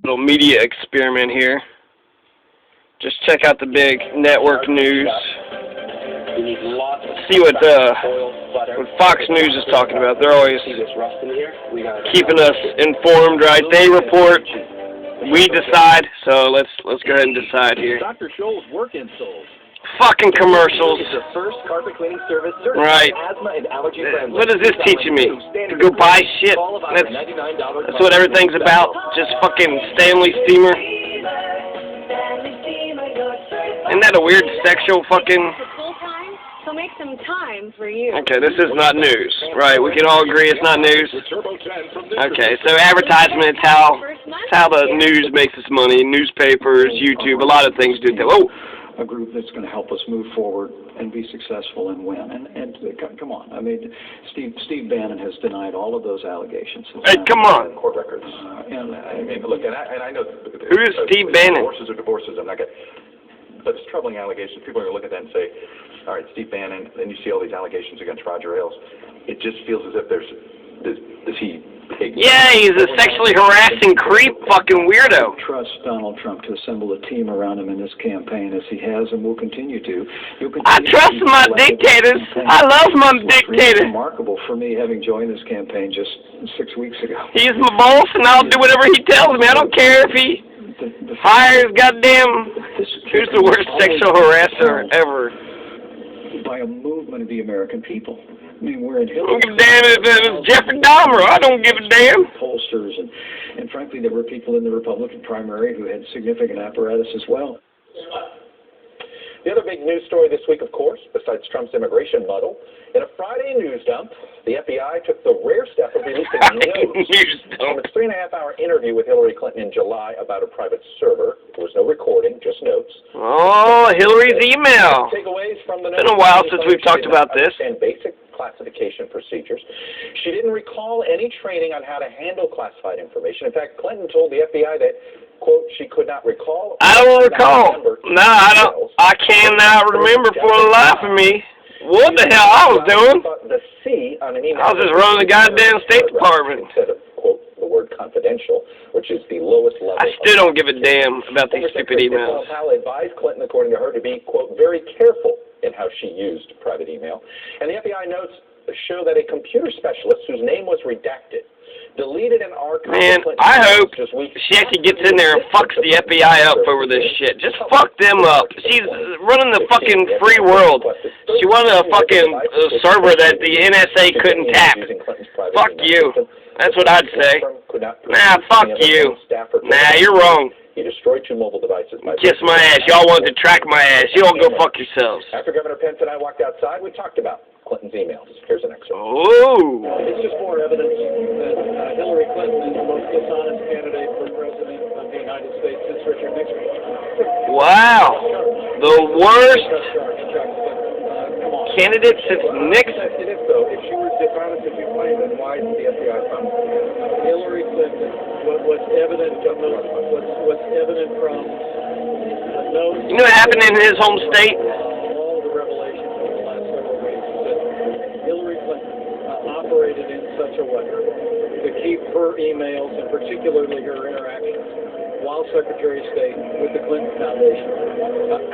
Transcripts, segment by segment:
Little media experiment here. Just check out the big network news. See what Fox News is talking about. They're always keeping us informed, right? They report, we decide. So let's go ahead and decide here. Dr. Scholl's work insoles. Fucking commercials. It's the first carpet cleaning service right. asthma and allergy friendly. What is this teaching me? To go buy shit? That's what everything's about. Just fucking Stanley Steamer. Isn't that a weird sexual fucking... So make some time for you. Okay, this is not news. Right, we can all agree it's not news. Okay, so advertisement, it's how the news makes its money. Newspapers, YouTube, a lot of things do that. Oh! A group that's going to help us move forward and be successful and win. And come on, I mean, Steve Bannon has denied all of those allegations. Hey, come on. Court records. I mean, look, and I know. Who is Steve Bannon? Divorces. I'm not going. But it's troubling allegations. People are going to look at that and say, all right, Steve Bannon, then you see all these allegations against Roger Ailes. It just feels as if does he behave? Yeah, he's a sexually harassing creep fucking weirdo. Trust Donald Trump to assemble a team around him in this campaign as he has and will continue to. I trust my dictators. I love my dictators. It's remarkable for me having joined this campaign just 6 weeks ago. He's my boss and I'll do whatever he tells me. I don't care if he hires goddamn... Who's the worst sexual harasser ever? By a movement of the American people. I mean, we're in I don't give a damn if it's Jeffrey Dahmer. I don't give a damn. Pollsters and frankly, there were people in the Republican primary who had significant apparatus as well. The other big news story this week, of course, besides Trump's immigration muddle, in a Friday news dump, the FBI took the rare step of releasing notes from its 3.5-hour interview with Hillary Clinton in July about a private server. There was no recording, just notes. Oh, Hillary's email. Takeaways from the it's been a while since we've talked about this. And basic classification procedures. She didn't recall any training on how to handle classified information. In fact, Clinton told the FBI that, quote, she could not recall. I don't recall. No, I don't. I cannot remember for the life of me what the hell I was doing. The C on an email. I was just running the goddamn State Department. Instead of, quote, the word confidential, which is the lowest level. I still don't give a damn about these stupid emails. Powell advised Clinton, according to her, to be, quote, very careful in how she used private email. And the FBI notes show that a computer specialist whose name was redacted deleted an archive. Man, I hope she actually gets in there and fucks the FBI up over this shit. Just fuck them up. She's running the fucking free world. She wanted a fucking server that the NSA couldn't tap. Fuck you. That's what I'd say. Nah, fuck you. Nah, you're wrong. He destroyed 2 mobile devices. Kiss my ass. Y'all wanted to track my ass. You all go fuck yourselves. After Governor Pence and I walked outside, we talked about Clinton's emails. Here's an excerpt. Oh. It's just more evidence that Hillary Clinton is the most dishonest candidate for president of the United States since Richard Nixon. Wow. The worst candidate since Nixon. It is, though. If she was dishonest, if you claim, then why did the FBI come? Hillary Clinton, what's evident from notes. You know what happened in his home state? All the revelations in the last several weeks that Hillary Clinton operated in such a way to keep her emails and particularly her interactions while Secretary of State with the Clinton Foundation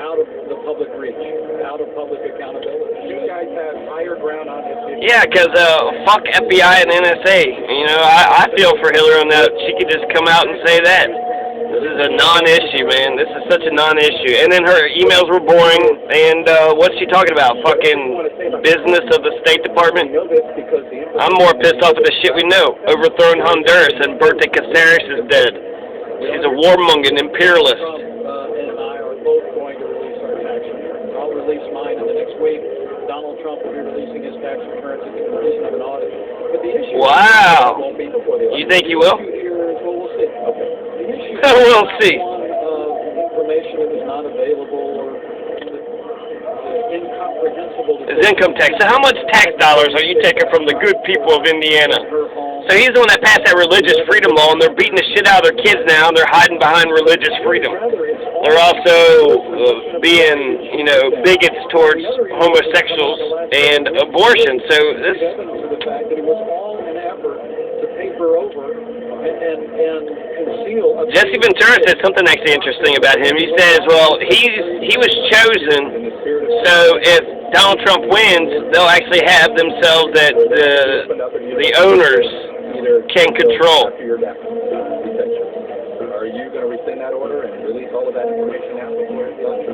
out of the public reach, out of public accountability. You guys have higher ground on this issue. Yeah, because fuck FBI and NSA. You know, I feel for Hillary on that. She could just come out and say that. This is a non-issue, man. This is such a non-issue. And then her emails were boring. And what's she talking about? Fucking business of the State Department? I'm more pissed off at the shit we know. Overthrowing Honduras and Berta Cáceres is dead. She's a warmongering imperialist. Trump and I are both going to release our tax returns. I'll release mine in the next week. Donald Trump will be releasing his tax returns at the conclusion of an audit. But the issue won't be before the election. You think he will? The issue here is, well, we'll see. Okay. The issue we'll see. Information that is not available or incomprehensible. His income tax. So how much tax dollars are you taking from the good people of Indiana? So he's the one that passed that religious freedom law, and they're beating the shit out of their kids now, and they're hiding behind religious freedom. They're also being, you know, bigots towards homosexuals and abortion. So this... The fact that it was all an effort to paper over and conceal. Jesse Ventura said something actually interesting about him. He says, well, he was chosen, so if Donald Trump wins, they'll actually have themselves that the owners can control. Are you going to rescind that order and release all of that information now before the election?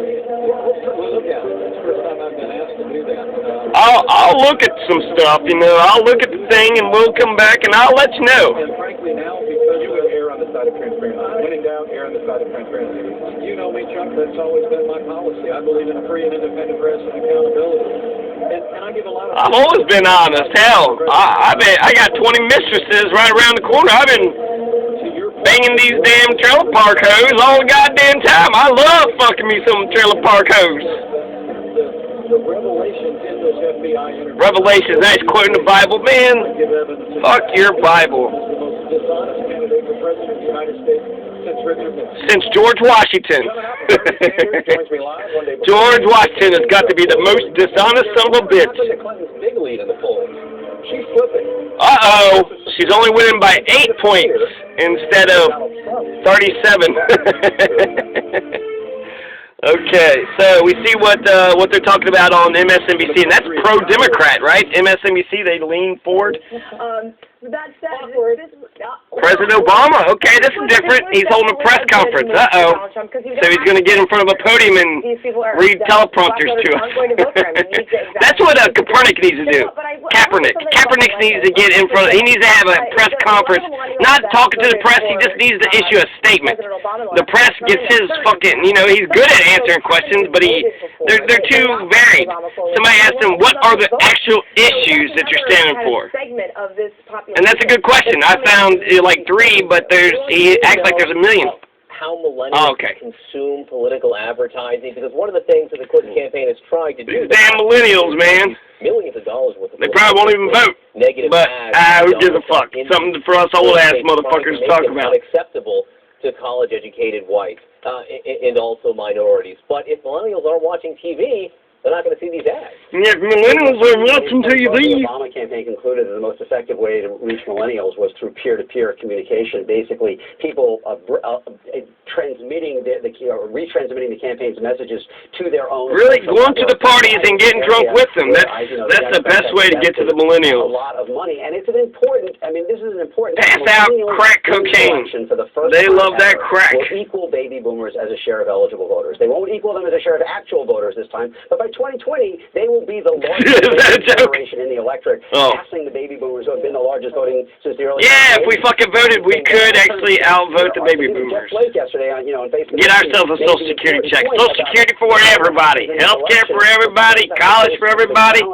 We'll look at it. It's the first time I've been asked to do that. I'll look at some stuff, you know. I'll look at the thing, and we'll come back, and I'll let you know. And frankly, now, because You would err on the side of transparency. When in doubt, err on the side of transparency. you know me, Chuck, that's always been my policy. I believe in a free and independent press and accountability. And I give a lot of... I've always been honest. Hell, I got 20 mistresses right around the corner. I've been banging these damn trailer park hoes all the goddamn time. I love fucking me some trailer park hoes. The revelations in this FBI interview... Revelations, that's quoting the Bible. Man, fuck your Bible. ...is the most dishonest candidate for president of the United States since Richard Nixon. Since George Washington. George Washington has got to be the most dishonest son of a bitch. Clinton's big lead in the polls. She's flipping. Uh-oh. She's only winning by 8 points instead of 37. Okay, so we see what they're talking about on MSNBC, and that's pro-Democrat, right? MSNBC, they lean forward. That said, President Obama. Okay, this is different. He's holding a press conference. Uh-oh. So he's going to get in front of a podium and read teleprompters to us. That's what Kaepernick needs to do. Kaepernick needs to get in front of, he needs to have a press conference, not talking to the press, he just needs to issue a statement. The press gets his fucking, you know, he's good at answering questions, but they're too varied. Somebody asked him, what are the actual issues that you're standing for? And that's a good question. I found like 3, but he acts like there's a million. How millennials consume political advertising, because one of the things that the Clinton campaign has tried to do... Damn millennials, man. Millions of dollars worth of... They probably won't even vote. Negative but ads, who gives a fuck? Something for us old-ass motherfuckers to talk about. Unacceptable to college-educated whites and also minorities. But if millennials aren't watching TV... they're not going to see these ads. Yeah, millennials are watching TV. The Obama campaign concluded that the most effective way to reach millennials was through peer-to-peer communication. Basically, people transmitting retransmitting the campaign's messages to their own. Really, going to the parties and getting drunk with them. That's the best way to get to the millennials. A lot of money, and it's an important. I mean, this is an important. Pass out crack cocaine. For the first they love that crack. Will equal baby boomers as a share of eligible voters. They won't equal them as a share of actual voters this time, but by 2020, they will be the largest generation in the electorate, passing the baby boomers who have been the largest voting since the early. Yeah, if we fucking voted, we could actually outvote the baby boomers. Yesterday, on Facebook. Get ourselves a Social Security check. Social Security for everybody. Healthcare for everybody. College for everybody.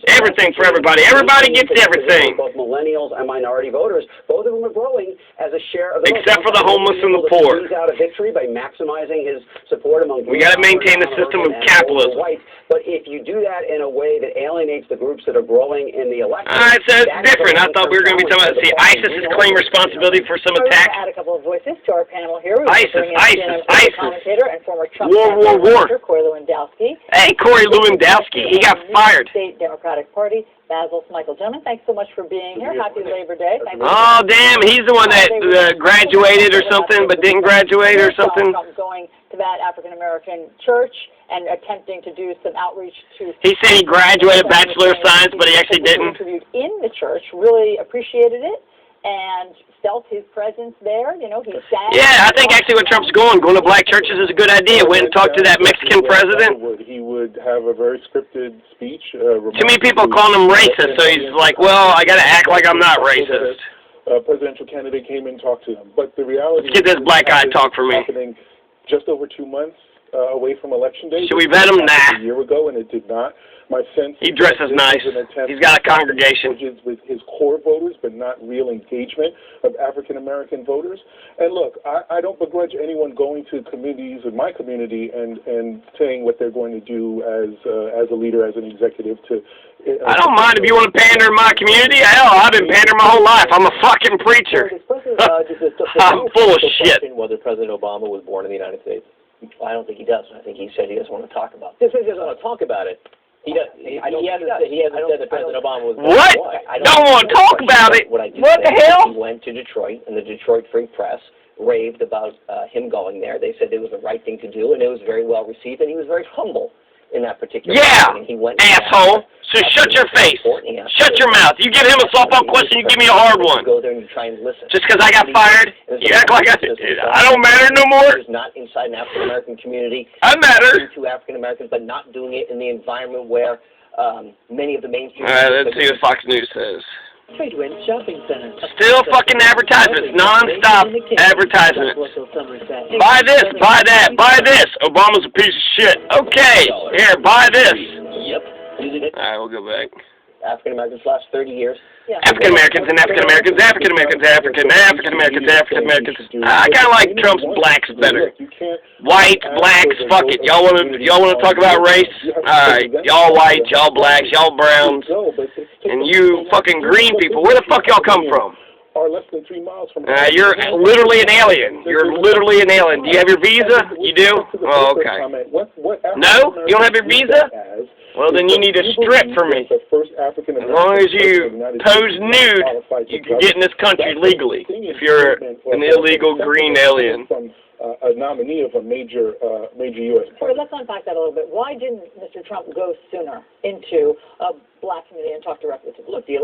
Everything for everybody. Everybody gets everything. Both millennials and minority voters, both of them are growing as a share of. Except for the homeless and the poor. He's out a victory by maximizing his support among. We got to maintain the system of capitalism. But if you do that in a way that alienates the groups that are growing in the election, so it's different. I thought we were going to be talking about. See, ISIS has claimed responsibility for some attacks. Add a couple of voices to our panel here. ISIS. Commentator and former Trump War. Corey Lewandowski. Hey, Corey Lewandowski, he got fired. State Democratic Party, Basil Michael. Gentlemen, thanks so much for being here. Happy Labor Day. Oh, damn, he's the one that graduated or something, but didn't graduate or something. Going to that African-American church and attempting to do some outreach to... He said he graduated Bachelor of Science, but he actually didn't. Interviewed in the church, really appreciated it, and felt his presence there. You know, he sang. Yeah, I think actually what Trump's going to black churches is a good idea. Went and talked to that Mexican president. He would have a very scripted speech. Too many people calling him racist, so he's like, well, I got to act like I'm not racist. Presidential candidate came and talked to him. But the reality Let's get this black guy talk for me. Happening just over 2 months away from Election Day. Should we vet him? Nah. A year ago, and it did not. My sense he dresses nice. He's got a congregation. With his core voters, but not real engagement of African-American voters. And look, I don't begrudge anyone going to communities in my community and saying what they're going to do as a leader, as an executive. I don't mind if you want to pander in my community. Hell, I've been pandering my whole life. I'm a fucking preacher. I'm full of shit. Whether President Obama was born in the United States. I don't think he does. I think he said he doesn't want to talk about it. He doesn't want to talk about it. He does. He hasn't said that President Obama was What? Don't want to talk about it. What the hell? He went to Detroit, and the Detroit Free Press raved about him going there. They said it was the right thing to do, and it was very well received, and he was very humble in that particular meeting. He went asshole. So shut your face. Shut your mouth. You give him a softball question, you give me a hard one. Go there and you try and listen. Just because I got fired, you act like I don't matter no more. He's not inside an African American community. I matter. To African Americans, but not doing it in the environment where many of the mainstream. All right, let's see what Fox News says. Tradewin Shopping Center. Still fucking advertisements, non-stop advertisements. Buy this, buy that, buy this. Obama's a piece of shit. Okay, here, buy this. Yep. All right, we'll go back. African Americans last 30 years. African Americans and African Americans, African Americans, African Americans, African Americans. I kind of like Trump's blacks better. Whites, blacks, fuck it. Y'all want to talk about race? All right, y'all whites, y'all blacks, y'all browns, and you fucking green people. Where the fuck y'all come from? Are less than 3 miles from. You're literally an alien. You're literally an alien. Do you have your visa? You do? Oh, okay. No? You don't have your visa? Well, then you need to strip for me. As long as you pose nude, you can get in this country legally if you're an illegal green alien. A nominee of a major U.S. party. Let's unpack that a little bit. Why didn't Mr. Trump go sooner into a black community and talk directly to them? Look, the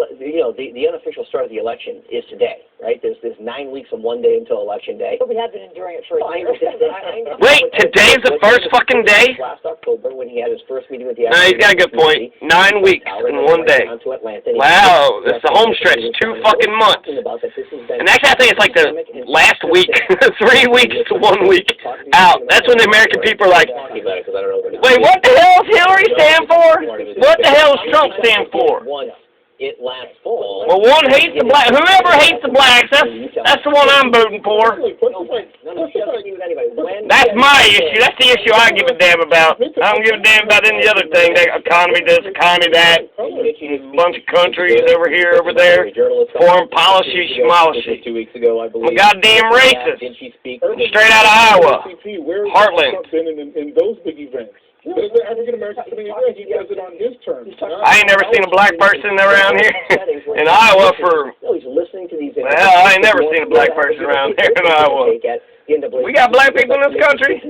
unofficial start of the election is today, right? There's 9 weeks and 1 day until Election Day. But we have been enduring it for a year. Wait, today's the first fucking day? Last October, when he had his first meeting with the No, he's got a good point. 9 weeks and 1 day. Wow, that's the home stretch. 2 fucking months. And actually, I think it's like the last week. 3 weeks to 1 week out. That's when the American people are like, wait, what the hell does Hillary stand for? What the hell does Trump stand for? It lasts fall. Well, one hates the black. Whoever hates the blacks, that's the one I'm voting for. That's my issue. That's the issue I give a damn about. I don't give a damn about any other thing. The economy this, economy that. A bunch of countries over here, over there. Foreign policy, schmolicy. 2 weeks ago, I believe. I'm a goddamn racist. Straight out of Iowa. Heartland. In those big events. There's an African American sitting there. He does it on his terms. I ain't never seen a black person around here in Iowa for. He's listening to these. Well, I ain't never seen a black person around here in Iowa. We got black people in this country.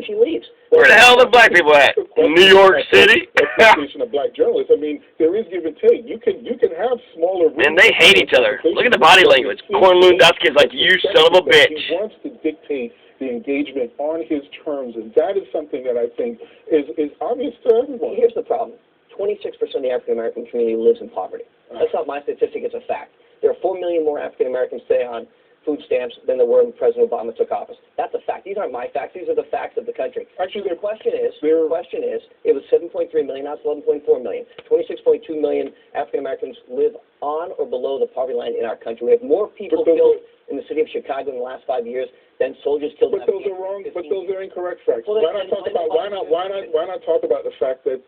Where the hell are the black people at? New York City. Of black journalists. I mean, there is give and take. You can have smaller. And they hate each other. Look at the body language. Corn Lewandowski is like, you son of a bitch. He wants to dictate the engagement on his terms, and that is something that I think is obvious to everyone. Here's the problem. 26% of the African American community lives in poverty. That's not my statistic, it's a fact. There are 4 million more African Americans today on food stamps than there were when President Obama took office. That's a fact. These aren't my facts, these are the facts of the country. Actually, the question is, it was 7.3 million, now it's 11.4 million. 26.2 million African Americans live on or below the poverty line in our country. We have more people killed in the city of Chicago in the last 5 years than soldiers killed. But those are wrong. But those are incorrect facts. Why not talk about the fact that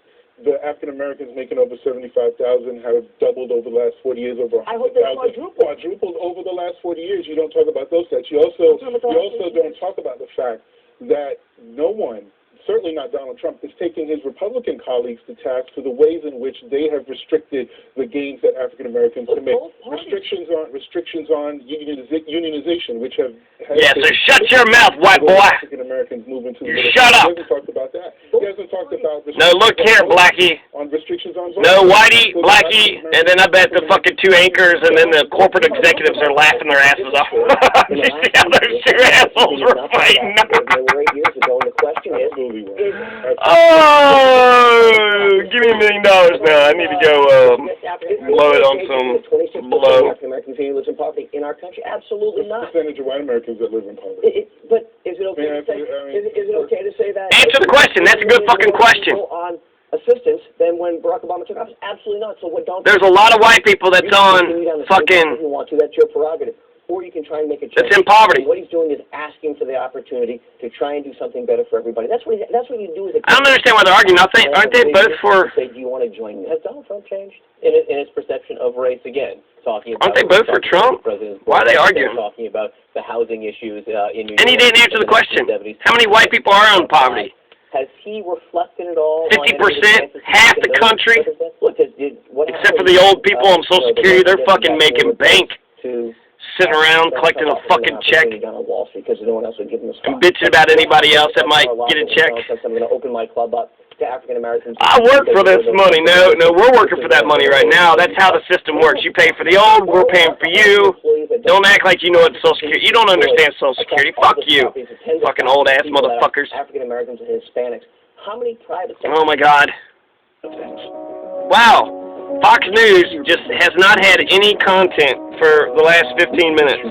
the African Americans making over 75,000 have doubled over the last 40 years, over 100,000, quadrupled over the last 40 years. You don't talk about those stats. You also don't talk about the fact that no one, certainly not Donald Trump, is taking his Republican colleagues to task for the ways in which they have restricted the gains that African Americans can make. Restrictions on unionization, which have so shut your mouth, white boy. African Americans move into. You shut up. He hasn't talked about that. He hasn't talked about. No, look here, Blackie. On restrictions on. No, Whitey, Blackie, and then I bet the fucking 2 anchors and then the corporate executives are laughing their asses off. You see how those 2 assholes were fighting? The question is. Oh, give me $1 million now. I need to go blow it on some blow. African American community lives in poverty in our country? Absolutely not. Percentage of white Americans that live in poverty. But is it okay to say? Is it okay to say that? Answer the question. That's a good fucking question. On assistance than when Barack Obama took office? Absolutely not. So what? There's a lot of white people that's on fucking. If you want to, that's your prerogative. Or you can try and make a change. That's in poverty. What he's doing is asking for the opportunity to try and do something better for everybody. That's what you do as a. I don't understand why they're arguing. Aren't they both for? Say, do you want to join me? Has Donald Trump changed in his perception of race again? Talking about. Aren't they both for Trump? Why are they arguing? Talking about the housing issues in New York. And he didn't answer the question. How many white people are on poverty? Has he reflected at all? 50%, half the country, Look, except for the old people on Social Security, they're fucking making bank, sitting around collecting a fucking check, and bitching about anybody else that might get a check. I'm going to open my club up to African Americans. I work for this money. No, we're working for that money right now. That's how the system works. You pay for the old, we're paying for you. Don't act like you know what Social Security. You don't understand Social Security. Fuck you, fucking old ass motherfuckers. African Americans and Hispanics. How many private? Oh my God. Wow. Fox News just has not had any content for the last 15 minutes.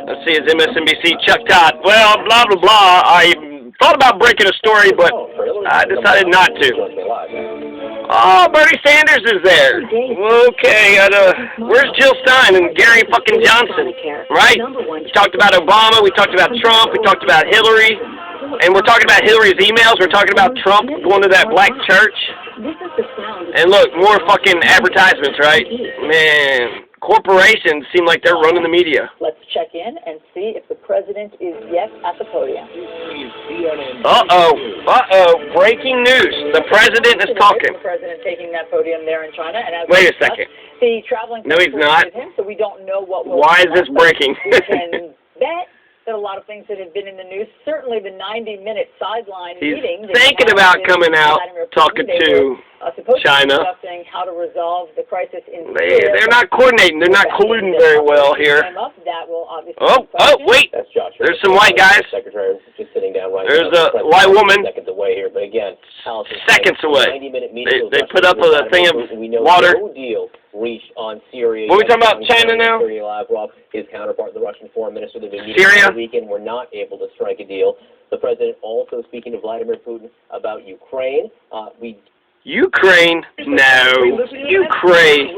Let's see, is MSNBC Chuck Todd? Well, blah, blah, blah. I thought about breaking a story, but I decided not to. Oh, Bernie Sanders is there. Okay, where's Jill Stein and Gary fucking Johnson? Right? We talked about Obama, we talked about Trump, we talked about Hillary, and we're talking about Hillary's emails, we're talking about Trump going to that black church. And look, more fucking advertisements, right? Man, corporations seem like they're running the media. Let's check in and see if the president is yet at the podium. Breaking news. The president is talking. The president taking that podium there in China. And as wait a second. The traveling no, he's not. With him, so we don't know what will Why is this breaking? We can bet that a lot of things that have been in the news, certainly the 90-minute sideline meeting. He's thinking about coming out, talking to China. Discussing how to resolve the crisis in Syria. They're not coordinating. They're not colluding very well here. That will obviously wait. That's Josh. There's some white guys. Secretary just sitting down right There's now. a white woman. Seconds away here, but again, seconds away. They put up a thing of water. No deal reached on Syria. What are we talking about, China now? Sergei Lavrov, his counterpart, the Russian foreign minister, they've been meeting Syria? this weekend, were not able to strike a deal. The president also speaking to Vladimir Putin about Ukraine. Ukraine? No. Ukraine.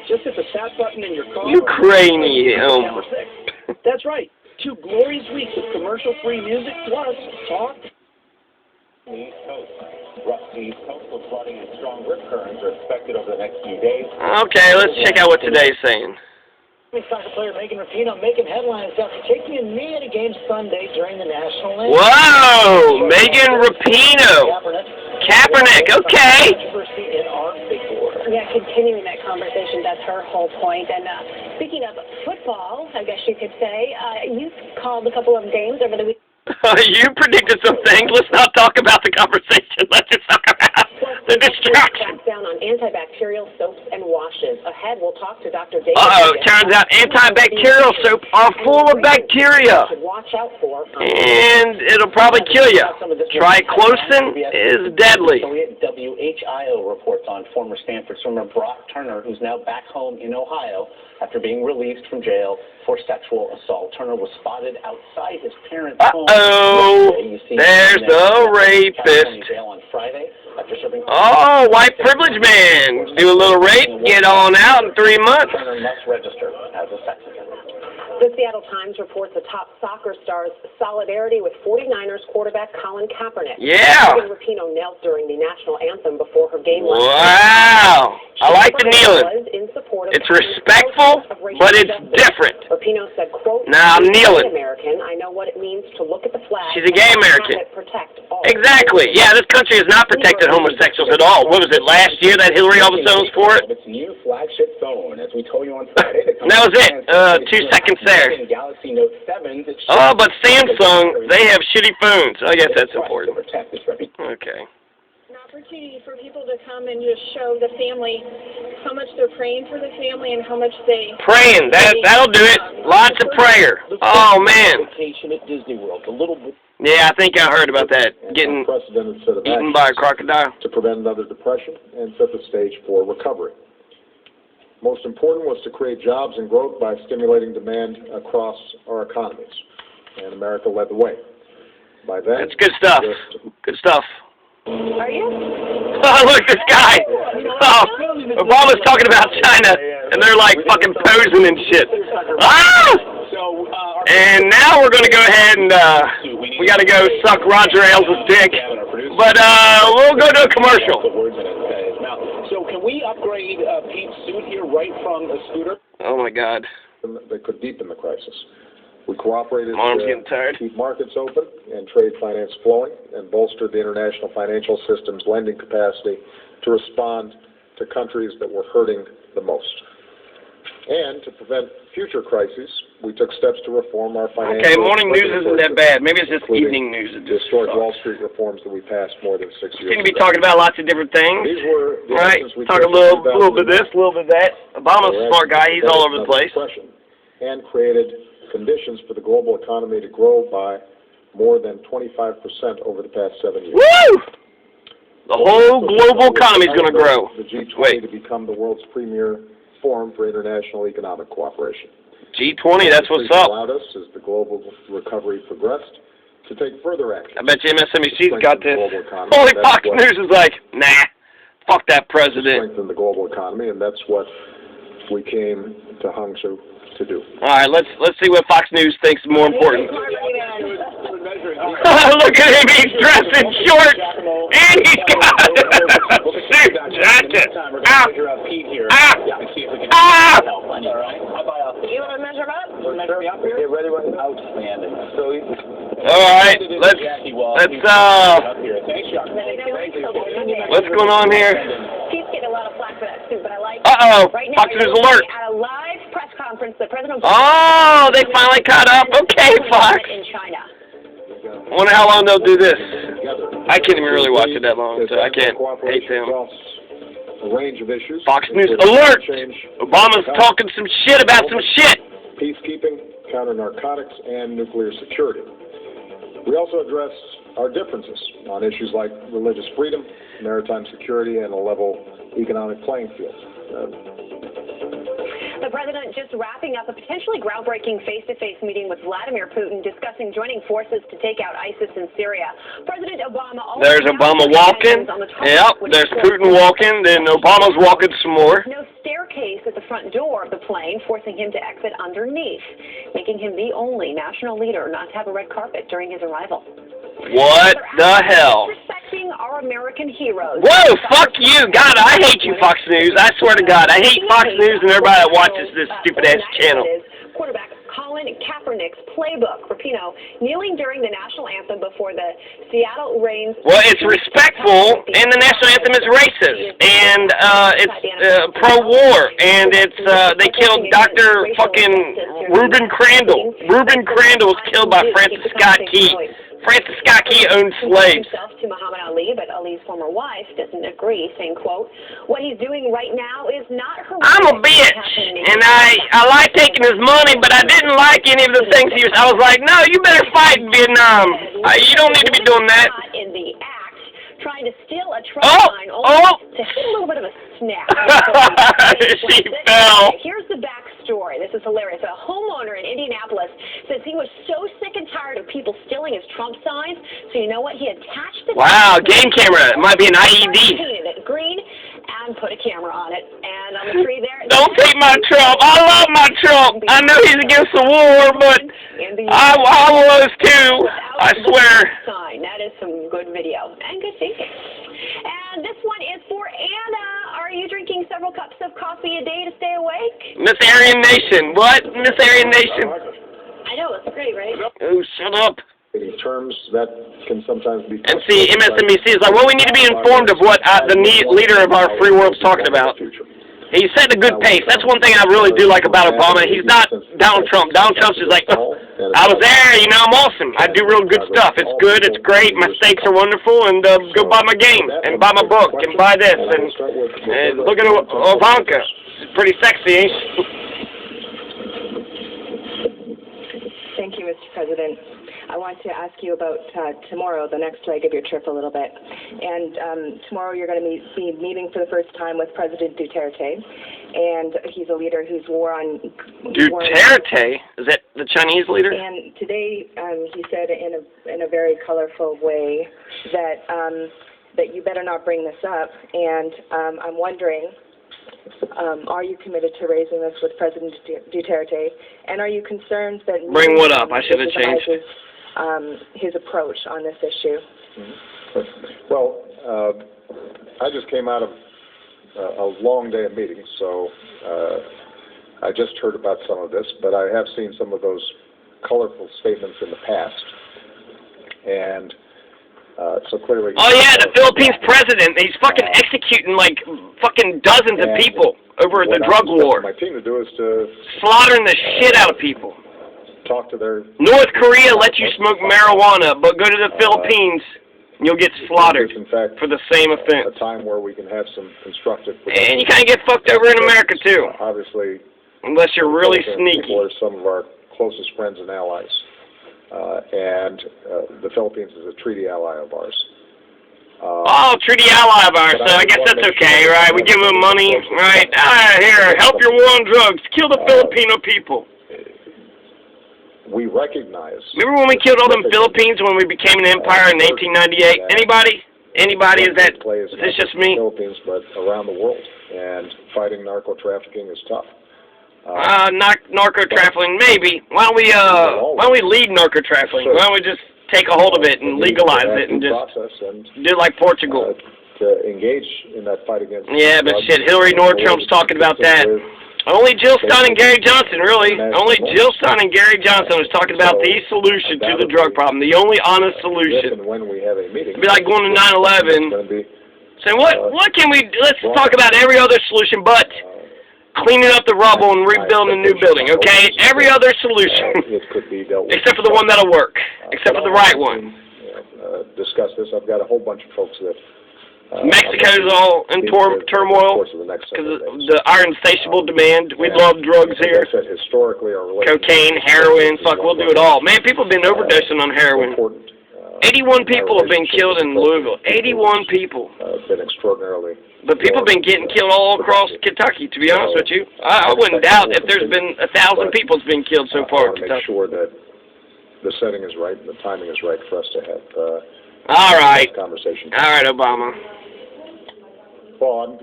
Just hit the tap button in your car. Ukrainian. That's right. 2 glorious weeks of commercial-free music plus talk. The East Coast. The East coastal flooding and strong rip currents are expected over the next few days. Okay, let's check out what today's saying. Soccer player Megan Rapinoe making headlines after taking a knee at a game Sunday during the national anthem. Whoa! Megan Rapinoe. Kaepernick, okay. Yeah, continuing that conversation, that's her whole point. And speaking of football, I guess you could say, you called a couple of games over the week. You predicted some things. Let's not talk about the conversation. Let's just talk about the distraction. Down on antibacterial soaps and washes. Ahead, we'll talk to Dr. David. Turns out antibacterial soap are full of bacteria. Watch out for. And it'll probably kill you. Triclosan is deadly. WHIO reports on former Stanford swimmer Brock Turner, who's now back home in Ohio after being released from jail for sexual assault. Turner was spotted outside his parents' home. There's a rapist. On Friday after serving white privilege man. Do a little rape, get on out in 3 months. Turner must register as a sex offender. The Seattle Times reports the top soccer star's solidarity with 49ers quarterback Colin Kaepernick. Yeah. Megan Rapinoe knelt during the national anthem before her game last Wow. I like the kneeling. It's respectful, but it's different. Rapinoe said, quote, Now I'm kneeling. American, I know what it means to look at the flag. She's a gay American. Protect all. Exactly. Yeah, this country has not protected homosexuals at all. What was it, last year that Hillary all of a sudden was for it? Its new flagship phone, as we told you on Friday. That was it. 2 seconds there. Galaxy Note 7. But Samsung, they have shitty phones. I guess that's important. Okay. An opportunity for people to come and just show the family how much they're praying for the family and how much they... Praying. That'll do it. Lots of prayer. Oh, man. Yeah, I think I heard about that. Getting eaten by a crocodile. To prevent another depression and set the stage for recovery. Most important was to create jobs and growth by stimulating demand across our economies. And America led the way. By then, that's good stuff. Good stuff. Are you? Oh, look, this guy. Oh, Obama's talking about China, and they're like fucking posing and shit. Ah! And now we're going to go ahead and we got to go suck Roger Ailes' dick. But we'll go to a commercial. So can we upgrade Pete's suit here right from a scooter? Oh, my God. That could deepen the crisis. We cooperated Mom's getting to tired. keep markets open and trade finance flowing, and bolstered the international financial system's lending capacity to respond to countries that were hurting the most. And to prevent future crises, we took steps to reform our financial... Okay, morning news isn't that bad. Maybe it's just including evening news. It the just historic sucks. Wall Street reforms that we passed more than 6 years ago. Seem to be talking about lots of different things. These were the Right, actions we talk a took in little bit of this, a little bit of that. Obama's a smart guy, he's all over the place. And created conditions for the global economy to grow by more than 25% over the past 7 years. Woo! The whole global economy is going to grow. The G20 to become the world's premier forum for international economic cooperation. G20, that's what's up. Allowed us, as the global recovery progressed, to take further action. I bet you MSNBC's got this. Global economy. Only That's Fox what- News is like, nah, fuck that president. Strengthen the global economy, and that's what we came to Hangzhou to do. All right, let's see what Fox News thinks is more important. Look at him, he's dressed in shorts, and he's got a suit jacket. Ah! Ah! Ah! You want to measure up? Measure me up here? Get ready right now. Outstanding. So, All right, let's what's going on here? He's getting a lot of flack for that suit, but I like Uh-oh, right now, Fox News alert. at a live press conference, the President Oh, they finally caught up. Okay, Fox. in China. I wonder how long they'll do this. I can't even really watch it that long, so I can't hate them. A range of issues. Fox News alert! Obama's talking some shit about some shit. Peacekeeping, counter-narcotics, and nuclear security. We also address our differences on issues like religious freedom, maritime security, and a level economic playing field. The president just wrapping up a potentially groundbreaking face-to-face meeting with Vladimir Putin discussing joining forces to take out ISIS in Syria. President Obama also There's Obama walking. Yep, there's Putin walking. Then Obama's walking some more. No staircase at the front door of the plane, forcing him to exit underneath, making him the only national leader not to have a red carpet during his arrival. What the hell? Respecting our American heroes. Whoa, fuck you. God, I hate you, Fox News. I swear to God. I hate Fox News and everybody that watches this stupid-ass channel. Quarterback Colin Kaepernick's playbook for Pino, kneeling during the national anthem before the Seattle Reigns. Well, it's respectful, and the national anthem is racist, and it's pro-war, and it's they killed Dr. fucking Reuben Crandall. Reuben Crandall was killed by Francis Scott Key. Francis Scott Key owned slaves. Himself to Muhammad Ali, but Ali's former wife doesn't agree, saying, quote, "What he's doing right now is not heroic." I'm a bitch, and I like taking his money, but I didn't like any of the things he was. I was like, no, you better fight in Vietnam. You don't need to be doing that. In the act, trying to steal a Trump sign, only to hit a little bit of a snap. She fell. Here's the backstory. This is hilarious. A homeowner in Indianapolis says he was so sick and tired of people stealing his Trump signs, so you know what? He attached the game camera. It might be an IED. painted it green and put a camera on it. And on the tree there. Don't take my Trump. I love my Trump. I know he's against the war, but I was too. I swear. Sign. That is some good video and good thinking. And this one is for Anna. Are you drinking several cups of coffee a day to stay awake? Miss Aryan Nation. What? Miss Aryan Nation. I know, it's great, right? Oh, shut up. Terms that can sometimes be... And see, MSNBC is like, well, we need to be informed of what the leader of our free world's talking about. He's setting a good pace. That's one thing I really do like about Obama. He's not Donald Trump. Donald Trump's just like, oh, I was there, you know, I'm awesome. I do real good stuff. It's good, it's great, my steaks are wonderful, and go buy my game, and buy my book, and buy this, and look at Ivanka. She's pretty sexy, ain't she? Thank you, Mr. President. I want to ask you about tomorrow, the next leg of your trip a little bit. And tomorrow you're going to be meeting for the first time with President Duterte. And he's a leader who's Duterte? Is that the Chinese leader? And today he said in a very colorful way that that you better not bring this up. And I'm wondering, are you committed to raising this with President Duterte? And are you concerned that... Bring what up? I should have changed. His approach on this issue? Well, I just came out of a long day of meetings, so I just heard about some of this, but I have seen some of those colorful statements in the past, and so clearly. Oh yeah, the Philippines president. He's fucking executing like fucking dozens of people over the drug war. My team to do is to slaughtering the shit out of people. Talk to their. North Korea lets you smoke marijuana, but go to the Philippines, you'll get slaughtered in fact, for the same offense. A time where we can have some constructive. And you kind of get fucked over in America too. Obviously. Unless you're really sneaky. People are some of our closest friends and allies. And the Philippines is a treaty ally of ours. Treaty ally of ours, so I guess that's okay, right? We give them money, right? Here, help your war on drugs. Kill the Filipino people. We recognize... Remember when we killed all them Philippines when we became an empire in 1898? Anybody? Anybody? Is this just me? Philippines, but around the world. And fighting narco-trafficking is tough. Narco-trafficking, maybe. Why don't we lead narco-trafficking? Why don't we just take a hold of it and legalize it and just do it like Portugal? To engage in that fight against... Yeah, but shit, Hillary Nordstrom's talking about that. Only Jill Stein and Gary Johnson, really. Only Jill Stein and Gary Johnson was talking about the solution to the drug problem, the only honest solution. When we have a meeting, it'd be like going to 9/11. Saying, what can we, let's talk about every other solution but cleaning up the rubble and rebuilding a new building, okay? Every other solution. It could be dealt with. Except for the one that'll work. Except for the right one. Discuss this. I've got a whole bunch of folks that... Mexico's all in turmoil because our insatiable demand. We love drugs here. Historically, cocaine, heroin, fuck, we'll do it all. Man, people have been overdosing on heroin. 81 people have been killed in Louisville. 81 people. Been extraordinarily. But people have been getting killed all across Kentucky, to be honest with you. I wouldn't doubt if there's been 1,000 people that's been killed so far in Kentucky. Make sure that the setting is right and the timing is right for us to have all right. Conversation. All right, Obama. Well,